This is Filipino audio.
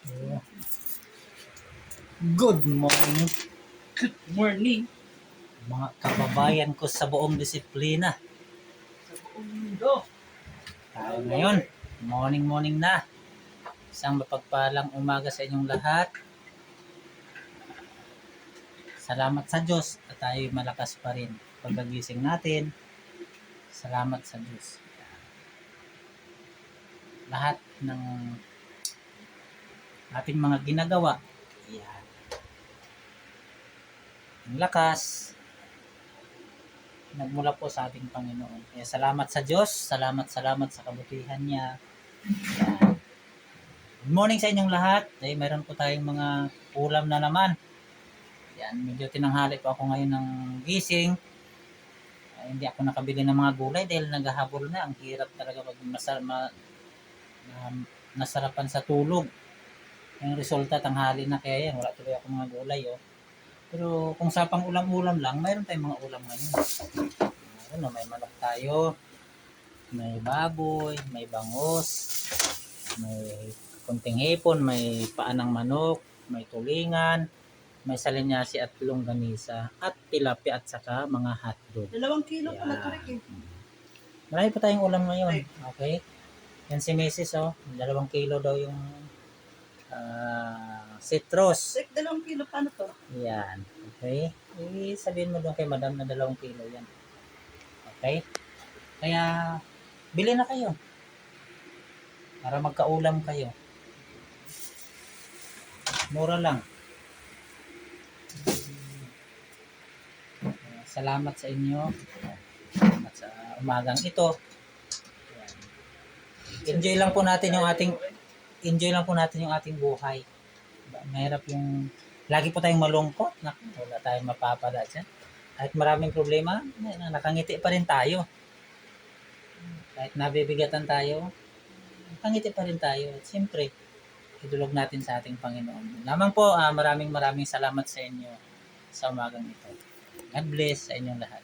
Oh. Good morning, Good morning mga kababayan ko sa buong disiplina. sa buong mundo. Tayo ngayon, morning na. Isang mapagpalang umaga sa inyong lahat. Salamat sa Diyos at tayo malakas pa rin. Pagkagising natin, salamat sa Diyos. Lahat ng ating mga ginagawa, yan. Ang lakas, nagmula po sa ating Panginoon. Kaya salamat sa Diyos, salamat sa kabutihan niya. Yan. Good morning sa inyong lahat. Meron po tayong mga ulam na naman. Yan, medyo tinanghali po ako ngayon ng gising. Hindi ako nakabili ng mga gulay dahil naghahabol na. Ang hirap talaga pag nasarapan sa tulog. Yung resulta, tanghali na, kaya yan, wala tuloy ako mga gulay. Oh. Pero kung sa pang ulam-ulam lang, mayroon tayong mga ulam ngayon. May manok tayo, may baboy, may bangos, may kunting hipon, may paa ng manok, may tulingan, may salinyasi at longganisa, at tilapia at saka mga hotdog. 2 kilo pala ito, Rick. Marami pa tayong ulam ngayon. Okay? Yan si Mrs. 2 kilo daw yung citrus. Rick, 2 kilo paano to? Yan. Okay? Sabihin mo doon kay madam na 2 kilo yan. Okay? Kaya, bili na kayo. Para magkaulam kayo. Mura lang. Salamat sa inyo. Salamat sa umagang ito. Enjoy lang po natin yung ating buhay. Mahirap yung lagi po tayong malungkot. Wala tayong mapapala dyan. Kahit maraming problema, nakangiti pa rin tayo. Kahit nabibigatan tayo, nakangiti pa rin tayo. At siyempre, idulog natin sa ating Panginoon. Lamang po, maraming salamat sa inyo sa umagang ito. God bless sa inyong lahat.